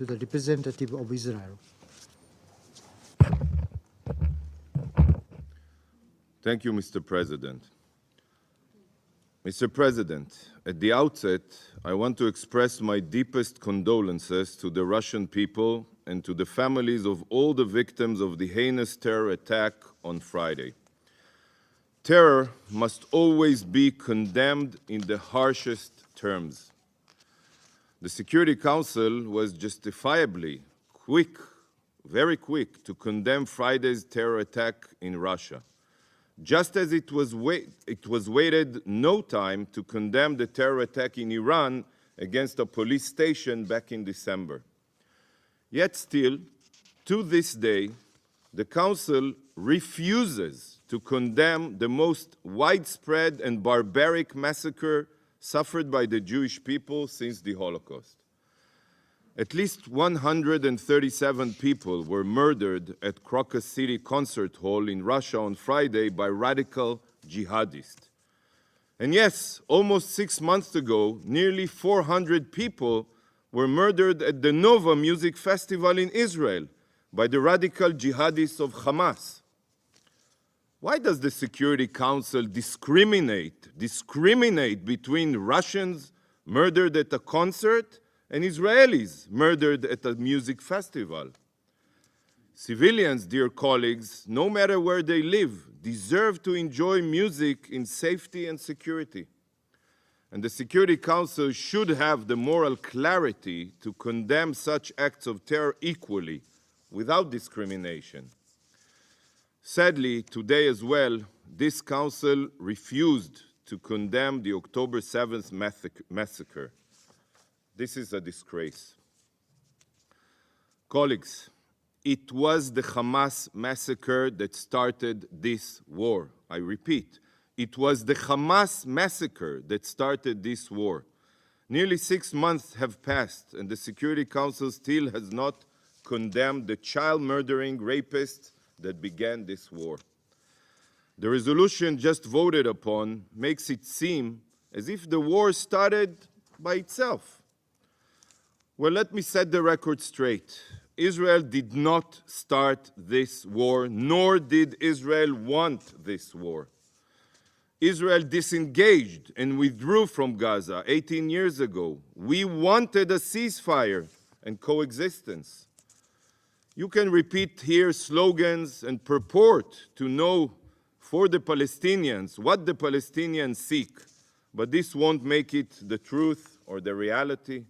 to the representative of Israel. Thank you, Mr. President. Mr. President, at the outset, I want to express my deepest condolences to the Russian people and to the families of all the victims of the heinous terror attack on Friday. Terror must always be condemned in the harshest terms. The Security Council was justifiably quick, very quick, to condemn Friday's terror attack in Russia, just as it was waited no time to condemn the terror attack in Iran against a police station back in December. Yet still, to this day, the Council refuses to condemn the most widespread and barbaric massacre suffered by the Jewish people since the Holocaust. At least 137 people were murdered at Crocus City Concert Hall in Russia on Friday by radical jihadists. And yes, almost 6 months ago, nearly 400 people were murdered at the Nova Music Festival in Israel by the radical jihadists of Hamas. Why does the Security Council discriminate between Russians murdered at a concert and Israelis murdered at a music festival? Civilians, dear colleagues, no matter where they live, deserve to enjoy music in safety and security. And the Security Council should have the moral clarity to condemn such acts of terror equally, without discrimination. Sadly, today as well, this Council refused to condemn the October 7th massacre. This is a disgrace. Colleagues, it was the Hamas massacre that started this war. I repeat, it was the Hamas massacre that started this war. Nearly 6 months have passed, and the Security Council still has not condemned the child-murdering rapists that began this war. The resolution just voted upon makes it seem as if the war started by itself. Well, let me set the record straight. Israel did not start this war, nor did Israel want this war. Israel disengaged and withdrew from Gaza 18 years ago. We wanted a ceasefire and coexistence. You can repeat here slogans and purport to know for the Palestinians what the Palestinians seek, but this won't make it the truth or the reality.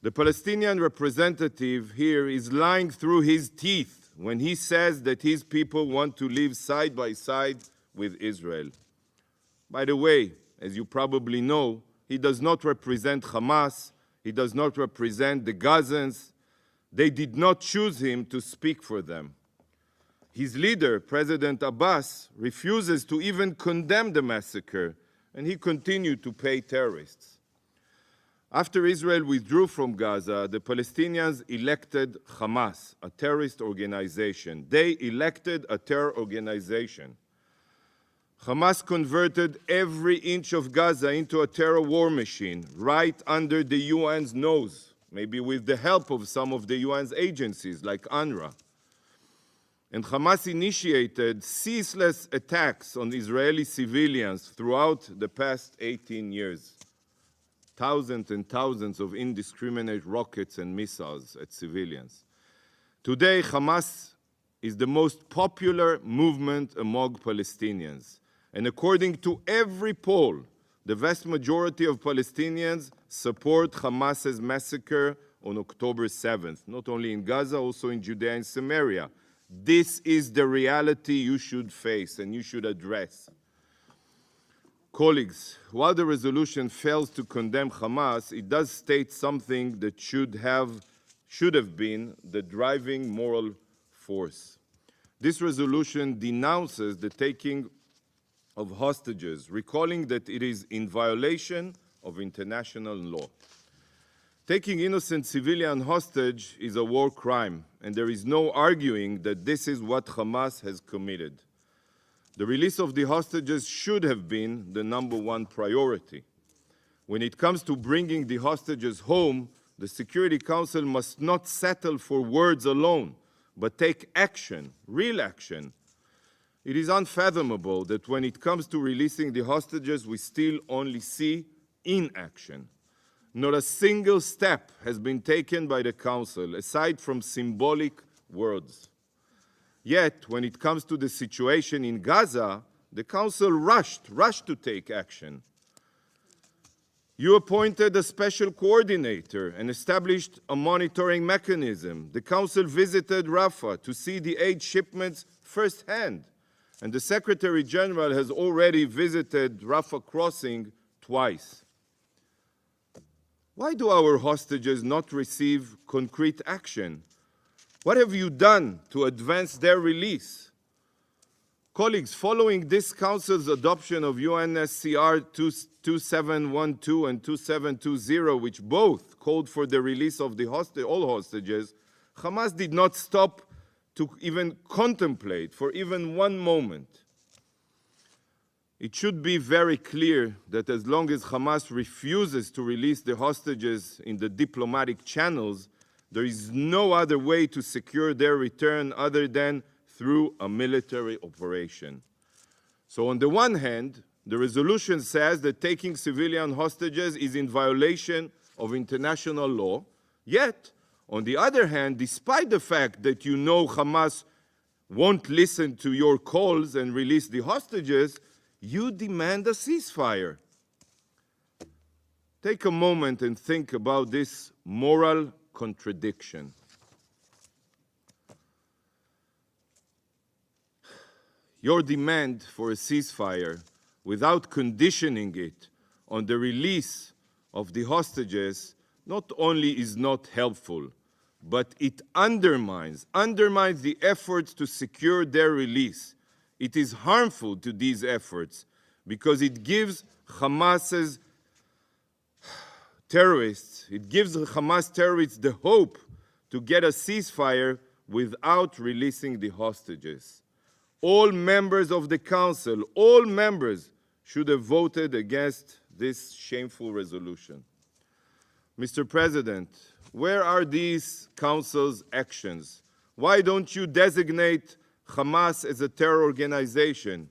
The Palestinian representative here is lying through his teeth when he says that his people want to live side by side with Israel. By the way, as you probably know, he does not represent Hamas, he does not represent the Gazans. They did not choose him to speak for them. His leader, President Abbas, refuses to even condemn the massacre, and he continued to pay terrorists. After Israel withdrew from Gaza, the Palestinians elected Hamas, a terrorist organization. They elected a terror organization. Hamas converted every inch of Gaza into a terror war machine, right under the UN's nose, maybe with the help of some of the UN's agencies like UNRWA. And Hamas initiated ceaseless attacks on Israeli civilians throughout the past 18 years. Thousands and thousands of indiscriminate rockets and missiles at civilians. Today, Hamas is the most popular movement among Palestinians. And according to every poll, the vast majority of Palestinians support Hamas's massacre on October 7th, not only in Gaza, also in Judea and Samaria. This is the reality you should face and you should address. Colleagues, while the resolution fails to condemn Hamas, it does state something that should have been the driving moral force. This resolution denounces the taking of hostages, recalling that it is in violation of international law. Taking innocent civilian hostage is a war crime, and there is no arguing that this is what Hamas has committed. The release of the hostages should have been the #1 priority. When it comes to bringing the hostages home, the Security Council must not settle for words alone, but take action, real action. It is unfathomable that when it comes to releasing the hostages, we still only see inaction. Not a single step has been taken by the Council, aside from symbolic words. Yet, when it comes to the situation in Gaza, the Council rushed to take action. You appointed a special coordinator and established a monitoring mechanism. The Council visited Rafah to see the aid shipments firsthand. And the Secretary General has already visited Rafah crossing twice. Why do our hostages not receive concrete action? What have you done to advance their release? Colleagues, following this Council's adoption of UNSCR 2712 and 2720, which both called for the release of all hostages, Hamas did not stop to even contemplate for even one moment. It should be very clear that as long as Hamas refuses to release the hostages in the diplomatic channels, there is no other way to secure their return other than through a military operation. So on the one hand, the resolution says that taking civilian hostages is in violation of international law, yet on the other hand, despite the fact that you know Hamas won't listen to your calls and release the hostages, you demand a ceasefire. Take a moment and think about this moral contradiction. Your demand for a ceasefire without conditioning it on the release of the hostages not only is not helpful, but it undermines the efforts to secure their release. It is harmful to these efforts because it gives Hamas terrorists the hope to get a ceasefire without releasing the hostages. All members of the Council, all members should have voted against this shameful resolution. Mr. President, where are these Council's actions? Why don't you designate Hamas as a terror organization?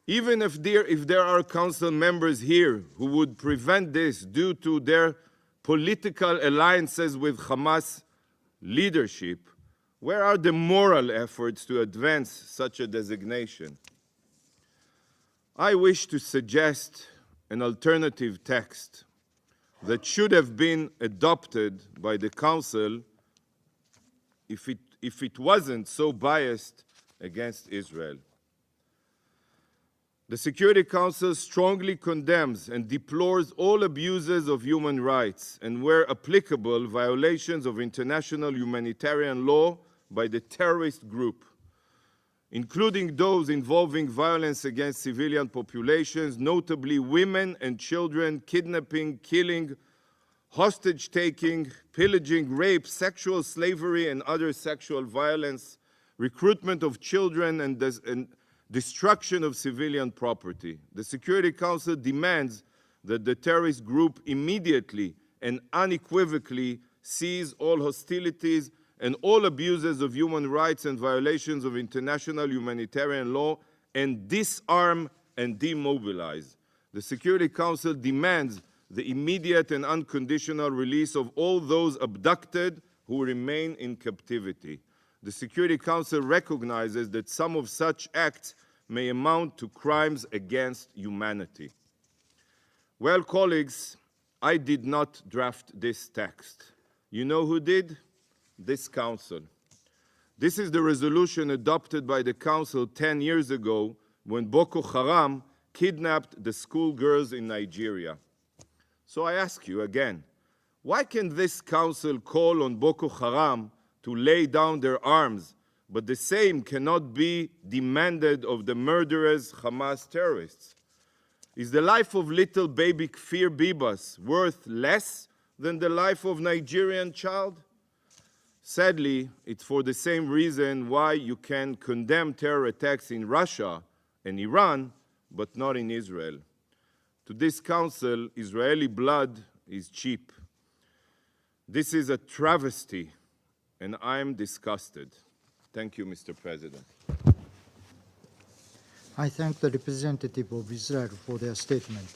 Even if there are Council members here who would prevent this due to their political alliances with Hamas leadership, where are the moral efforts to advance such a designation? I wish to suggest an alternative text that should have been adopted by the Council if it wasn't so biased against Israel. The Security Council strongly condemns and deplores all abuses of human rights and, where applicable, violations of international humanitarian law by the terrorist group, including those involving violence against civilian populations, notably women and children, kidnapping, killing, hostage-taking, pillaging, rape, sexual slavery, and other sexual violence, recruitment of children, and destruction of civilian property. The Security Council demands that the terrorist group immediately and unequivocally cease all hostilities and all abuses of human rights and violations of international humanitarian law, and disarm and demobilize. The Security Council demands the immediate and unconditional release of all those abducted who remain in captivity. The Security Council recognizes that some of such acts may amount to crimes against humanity. Well, colleagues, I did not draft this text. You know who did? This Council. This is the resolution adopted by the Council 10 years ago when Boko Haram kidnapped the schoolgirls in Nigeria. So I ask you again, why can this Council call on Boko Haram to lay down their arms, but the same cannot be demanded of the murderous Hamas terrorists? Is the life of little baby Kfir Bibas worth less than the life of a Nigerian child? Sadly, it's for the same reason why you can condemn terror attacks in Russia and Iran, but not in Israel. To this Council, Israeli blood is cheap. This is a travesty, and I'm disgusted. Thank you, Mr. President. I thank the representative of Israel for their statement.